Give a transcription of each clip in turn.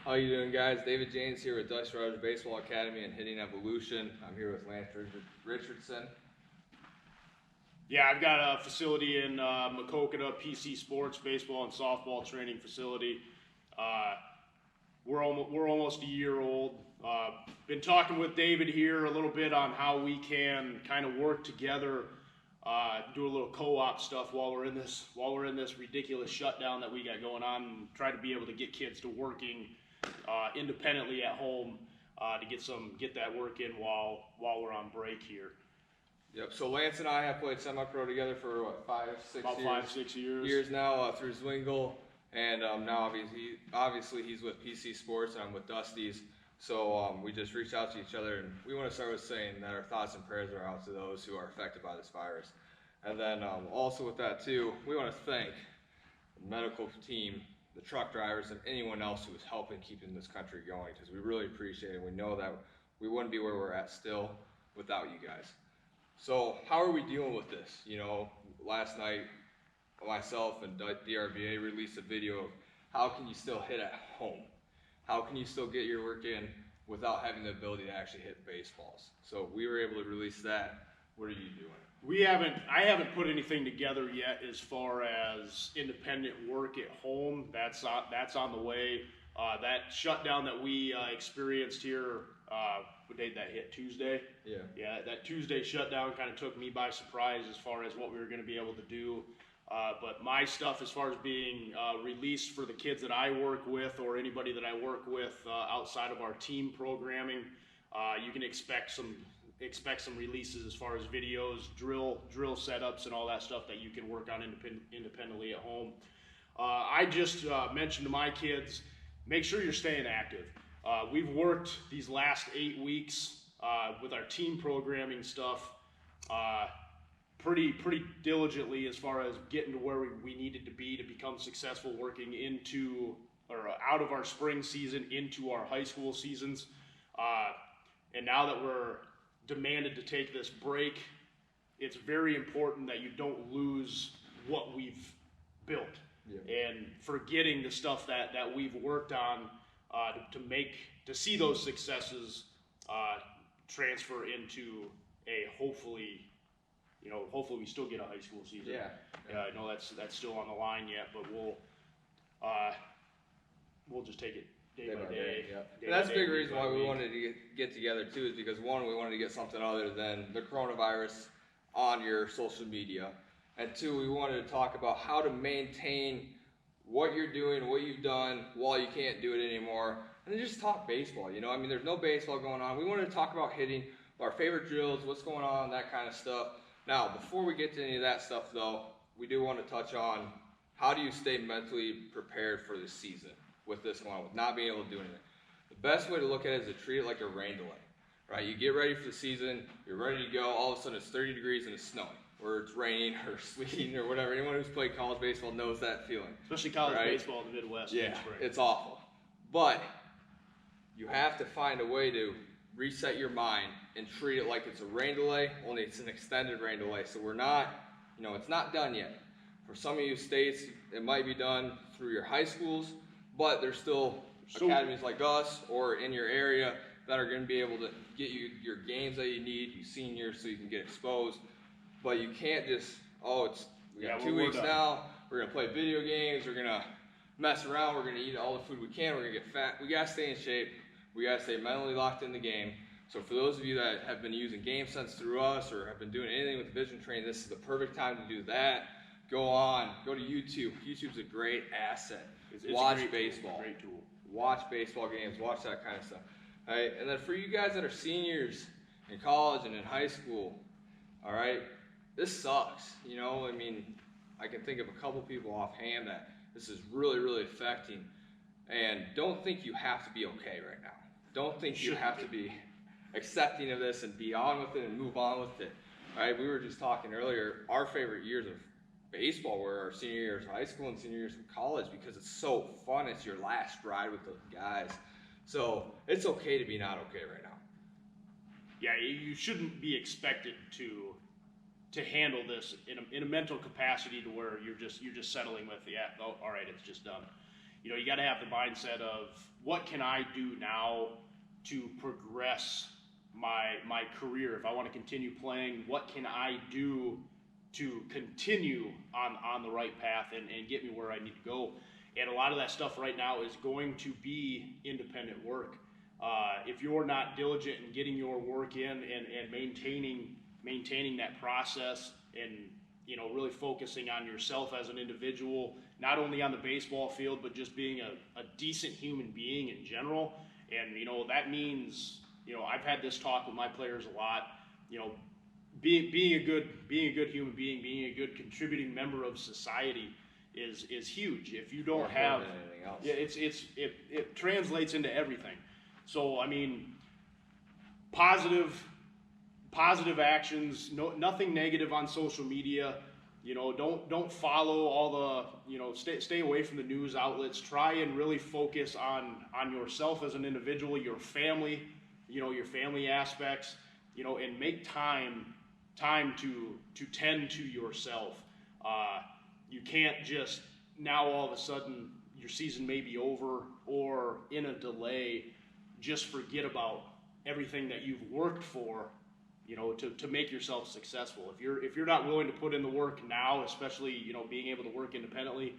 How you doing, guys? David James here with Dutch Rogers Baseball Academy and Hitting Evolution. I'm here with Lance Richardson. Yeah, I've got a facility in Macokota, PC Sports baseball and softball training facility. We're almost a year old. Been talking with David here a little bit on how we can kind of work together, do a little co-op stuff while we're in this ridiculous shutdown that we got going on, and try to be able to get kids to working independently at home to get that work in while we're on break here. Yep. So Lance and I have played semi-pro together for what, 5-6 years. Years now through Zwingle, and now obviously he's with PC Sports and I'm with Dusty's. So we just reached out to each other, and we want to start with saying that our thoughts and prayers are out to those who are affected by this virus. And then also with that too, we want to thank the medical team, the truck drivers, and anyone else who is helping keeping this country going, because we really appreciate it. We know that we wouldn't be where we're at still without you guys. So how are we dealing with this? You know, last night myself and DRBA released a video of how can you still hit at home? How can you still get your work in without having the ability to actually hit baseballs? So we were able to release that. What are you doing? I haven't put anything together yet as far as independent work at home. That's on the way. That shutdown that we experienced here, what day did that hit? Tuesday? Yeah. Yeah, that Tuesday shutdown kind of took me by surprise as far as what we were going to be able to do. But my stuff, as far as being released for the kids that I work with or anybody that I work with outside of our team programming, you can expect some releases as far as videos, drill setups, and all that stuff that you can work on independently at home. I just mentioned to my kids, make sure you're staying active. We've worked these last 8 weeks with our team programming stuff pretty diligently as far as getting to where we needed to be to become successful working into or out of our spring season into our high school seasons. And now that we're demanded to take this break, it's very important that you don't lose what we've built. Yeah. And forgetting the stuff that we've worked on to see those successes transfer into a hopefully we still get a high school season. Yeah. I know that's still on the line yet, but we'll just take it day by day. And that's a big reason why we wanted to get together too, is because one, we wanted to get something other than the coronavirus on your social media, and two, we wanted to talk about how to maintain what you're doing, what you've done while you can't do it anymore, and then just talk baseball. You know, I mean, there's no baseball going on. We wanted to talk about hitting, our favorite drills, what's going on, that kind of stuff. Now, before we get to any of that stuff though, we do want to touch on how do you stay mentally prepared for the season with this going on, with not being able to do anything. The best way to look at it is to treat it like a rain delay, right? You get ready for the season, you're ready to go, all of a sudden it's 30 degrees and it's snowing, or it's raining, or sleeting, or whatever. Anyone who's played college baseball knows that feeling. Especially college baseball in the Midwest. Yeah, it's awful. But you have to find a way to reset your mind and treat it like it's a rain delay, only it's an extended rain delay. So we're not, it's not done yet. For some of you states, it might be done through your high schools, but there's still academies like us or in your area that are going to be able to get you your games that you need, you seniors, so you can get exposed. But you can't just, we got 2 weeks now, we're going to play video games, we're going to mess around, we're going to eat all the food we can, we're going to get fat. We got to stay in shape. We got to stay mentally locked in the game. So for those of you that have been using Game Sense through us or have been doing anything with vision training, this is the perfect time to do that. Go to YouTube. YouTube's a great asset. Watch baseball. Great tool. Watch baseball games. Watch that kind of stuff. All right. And then for you guys that are seniors in college and in high school, all right, this sucks. I mean, I can think of a couple people offhand that this is really, really affecting. And don't think you have to be okay right now. Don't think you have to be accepting of this and be on with it and move on with it. All right. We were just talking earlier. Our favorite years of baseball were our senior years of high school and senior years of college because it's so fun. It's your last ride with those guys. So it's okay to be not okay right now. Yeah, you shouldn't be expected to handle this in a mental capacity to where you're just settling with all right, it's just done. you know, you got to have the mindset of what can I do now to progress my career. If I want to continue playing, what can I do to continue on the right path and get me where I need to go? And a lot of that stuff right now is going to be independent work. If you're not diligent in getting your work in and maintaining that process, and you know, really focusing on yourself as an individual, not only on the baseball field, but just being a decent human being in general. And you know, that means, you know, I've had this talk with my players a lot. You know, being a good human being, being a good contributing member of society is huge. If you don't have, yeah, it translates into everything. So I mean, positive actions, nothing negative on social media. You know, don't follow all the, you know, stay away from the news outlets. Try and really focus on yourself as an individual, your family, you know, your family aspects, you know, and make time to tend to yourself. You can't just now all of a sudden your season may be over, or in a delay, just forget about everything that you've worked for, you know, to make yourself successful. If you're not willing to put in the work now, especially, you know, being able to work independently,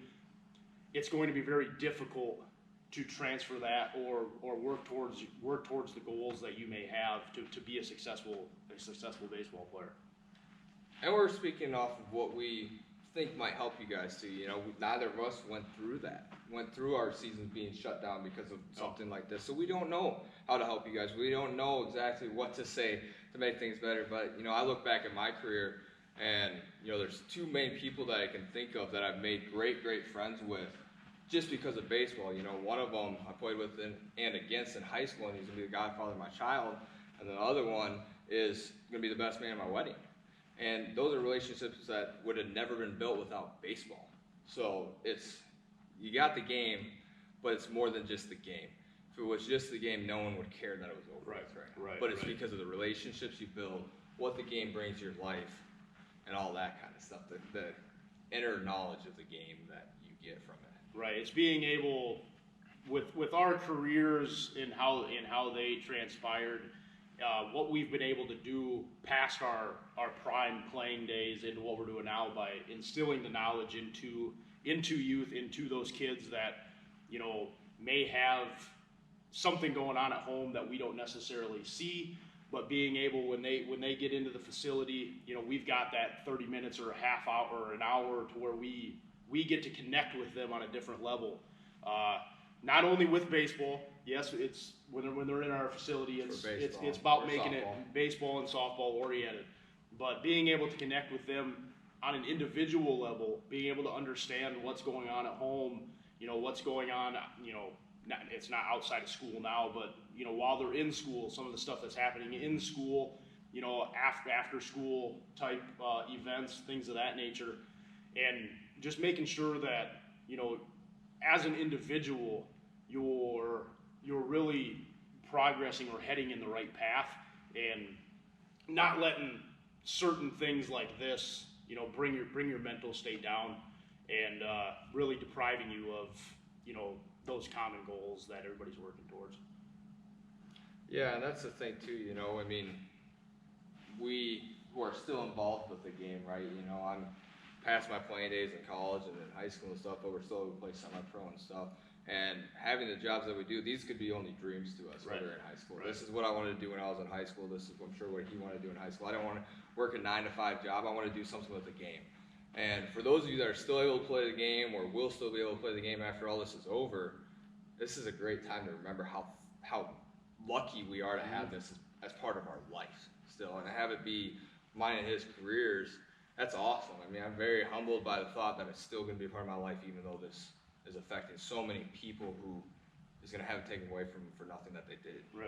it's going to be very difficult to transfer that or work towards the goals that you may have to be a successful baseball player. And we're speaking off of what we think might help you guys too. You know, neither of us went through our seasons being shut down because of something like this. So we don't know how to help you guys. We don't know exactly what to say to make things better. But, you know, I look back at my career and, you know, there's two main people that I can think of that I've made great friends with just because of baseball. You know, one of them I played with and against in high school, and he's going to be the godfather of my child. And the other one is going to be the best man at my wedding. And those are relationships that would have never been built without baseball. So you got the game, but it's more than just the game. If it was just the game, no one would care that it was over. Right. But it's because of the relationships you build, what the game brings to your life, and all that kind of stuff. The inner knowledge of the game that you get from it. Right. It's being able, with our careers and how they transpired, what we've been able to do past our prime playing days into what we're doing now by instilling the knowledge into youth, into those kids that, you know, may have something going on at home that we don't necessarily see, but being able, when they get into the facility, you know, we've got that 30 minutes or a half hour or an hour to where we get to connect with them on a different level. Not only with baseball, yes, it's when they're in our facility, it's about making it baseball and softball oriented, but being able to connect with them on an individual level, being able to understand what's going on at home, you know, what's going on, you know, it's not outside of school now, but, you know, while they're in school, some of the stuff that's happening in school, you know, after school type events, things of that nature, and just making sure that, you know, as an individual, you're really progressing or heading in the right path, and not letting certain things like this, you know, bring your mental state down, and really depriving you of, you know, those common goals that everybody's working towards. Yeah, and that's the thing too. You know, I mean, we who are still involved with the game, right? You know, I'm past my playing days in college and in high school and stuff, but we're still able to play semi-pro and stuff. And having the jobs that we do, these could be only dreams to us when we're in high school. Right. This is what I wanted to do when I was in high school. This is, I'm sure, what he wanted to do in high school. I don't want to work a 9-to-5 job. I want to do something with the game. And for those of you that are still able to play the game, or will still be able to play the game after all this is over, this is a great time to remember how lucky we are to have this as part of our life still, and to have it be mine and his careers. That's awesome. I mean, I'm very humbled by the thought that it's still going to be a part of my life, even though this is affecting so many people who is going to have it taken away from them for nothing that they did. Right.